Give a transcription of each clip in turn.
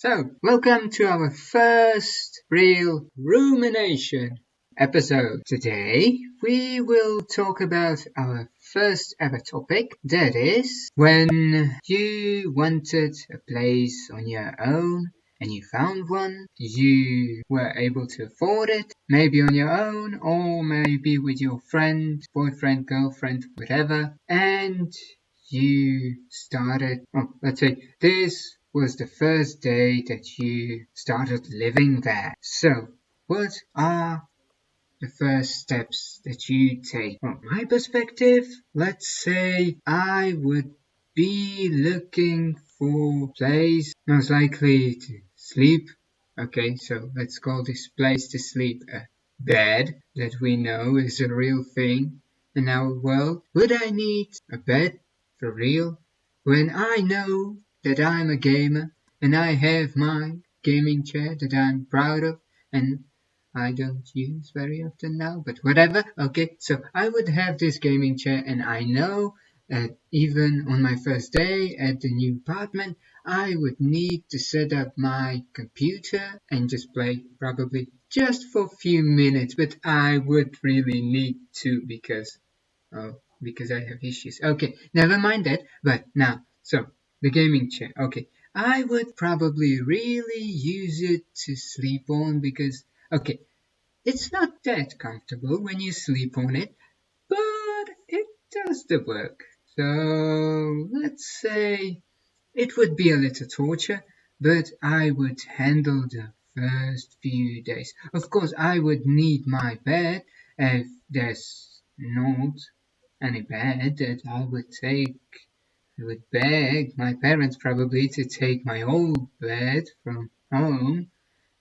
So, welcome to our first real Roomination episode. Today, we will talk about our first ever topic, that is, when you wanted a place on your own and you found one, you were able to afford it, maybe on your own or maybe with your friend, boyfriend, girlfriend, whatever, and you started, let's say this was the first day that you started living there. So, what are the first steps that you take? From my perspective, let's say I would be looking for a place most likely to sleep. Okay, so let's call this place to sleep a bed that we know is a real thing in our world. Would I need a bed for real? When I know that I'm a gamer and I have my gaming chair that I'm proud of and I don't use very often now, but whatever. Okay, so I would have this gaming chair and I know that even on my first day at the new apartment, I would need to set up my computer and just play probably just for a few minutes, but I would really need to because I have issues. Okay, never mind that. But now, so the gaming chair. Okay, I would probably really use it to sleep on because, okay, it's not that comfortable when you sleep on it, but it does the work. So let's say it would be a little torture, but I would handle the first few days. Of course, I would need my bed if there's not any bed that I would take. I would beg my parents probably to take my old bed from home,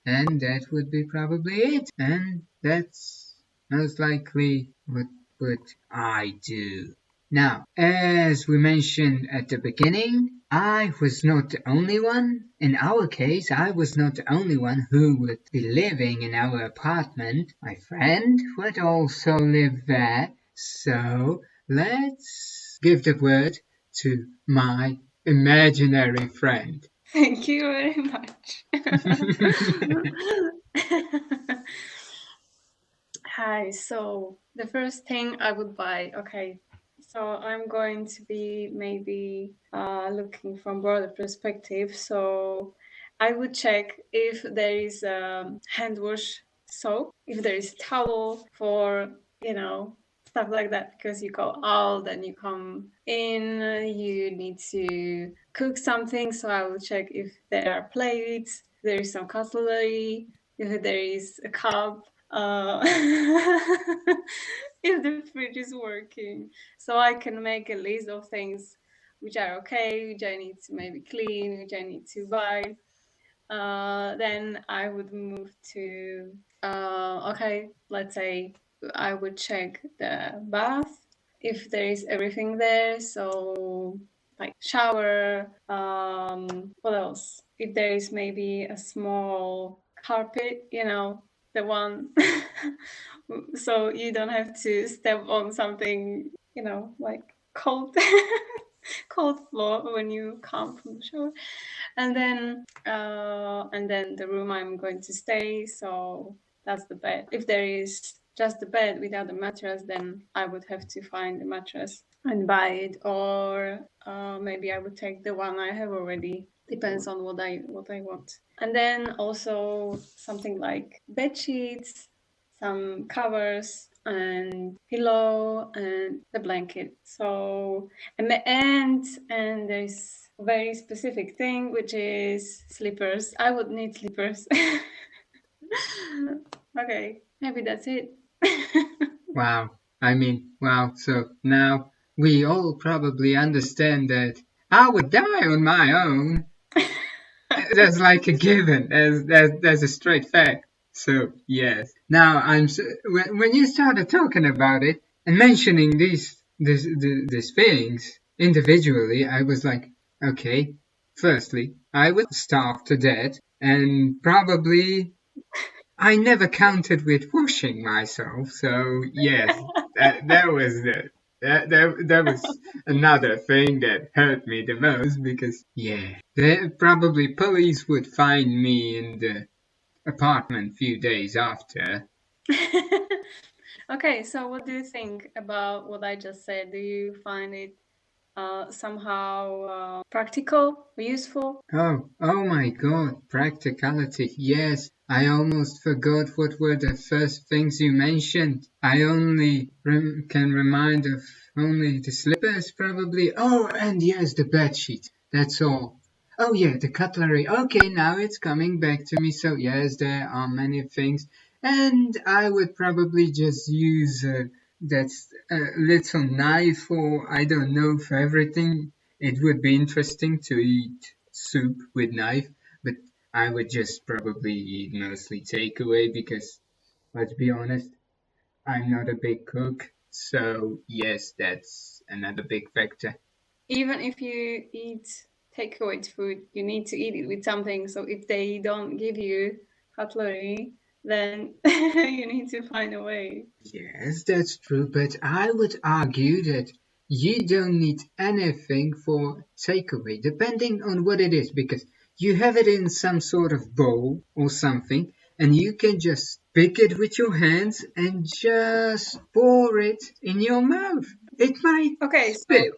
and that would be probably it. And that's most likely what would I do. Now, as we mentioned at the beginning, I was not the only one. In our case, I was not the only one who would be living in our apartment. My friend would also live there. So let's give the word to my imaginary friend. Thank you very much. Hi, so the first thing I would buy, okay, so I'm going to be maybe looking from broader perspective. So I would check if there is hand wash soap, if there is towel for, stuff like that, because you go out, then you come in, you need to cook something. So I will check if there are plates, there is some cutlery, if there is a cup, if the fridge is working, so I can make a list of things which are okay, which I need to maybe clean, which I need to buy. Then I would move to okay, let's say I would check the bath if there is everything there. So like shower, what else? If there is maybe a small carpet, the one so you don't have to step on something, like cold cold floor when you come from the shower. And then the room I'm going to stay, so that's the bed. If there is just the bed without the mattress, then I would have to find the mattress and buy it, or maybe I would take the one I have already. Depends on what I want. And then also something like bed sheets, some covers and pillow and the blanket. So and there's a very specific thing, which is slippers. I would need slippers. Okay, maybe that's it. Wow. Wow. So now we all probably understand that I would die on my own. That's like a given. That's a straight fact. So yes. Now when you started talking about it and mentioning these things individually, I was like, okay. Firstly, I would starve to death, and probably I never counted with washing myself. So yes, that was that was another thing that hurt me the most because, yeah, probably police would find me in the apartment few days after. Okay, so what do you think about what I just said? Do you find it somehow practical, useful? Oh my God, practicality. Yes, I almost forgot what were the first things you mentioned. I only can remind of only the slippers, probably. Oh, and yes, the bed sheet. That's all. Oh yeah, the cutlery. Okay, now it's coming back to me. So yes, there are many things, and I would probably just use that little knife, or I don't know, for everything. It would be interesting to eat soup with knife, but I would just probably eat mostly takeaway because, let's be honest, I'm not a big cook. So yes, that's another big factor. Even if you eat takeaway food, you need to eat it with something. So if they don't give you cutlery, then you need to find a way. Yes, that's true, but I would argue that you don't need anything for takeaway, depending on what it is, because you have it in some sort of bowl or something, and you can just pick it with your hands and just pour it in your mouth. It might Okay, so spill,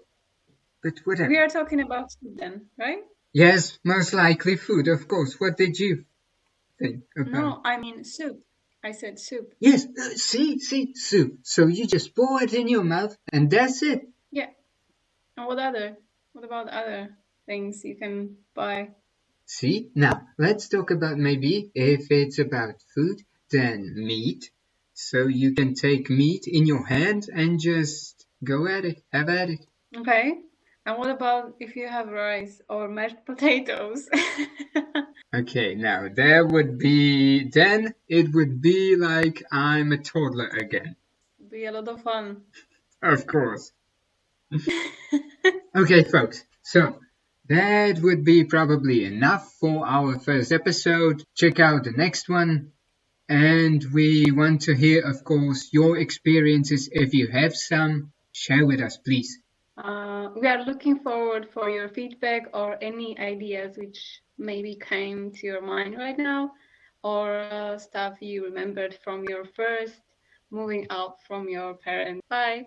but we whatever. are talking about food then, right? Yes, most likely food, of course. What did you think about? No, I mean soup. I said soup. Yes, see, soup. So you just pour it in your mouth, and that's it. Yeah. And what other? What about other things you can buy? See, now let's talk about maybe if it's about food, then meat. So you can take meat in your hand and just go at it, have at it. Okay. And what about if you have rice or mashed potatoes? Okay, now there would be, then it would be like I'm a toddler again. Be a lot of fun. Of course. Okay, folks, so that would be probably enough for our first episode. Check out the next one. And we want to hear, of course, your experiences. If you have some, share with us, please. We are looking forward for your feedback or any ideas which maybe came to your mind right now, or stuff you remembered from your first moving out from your parents. Bye.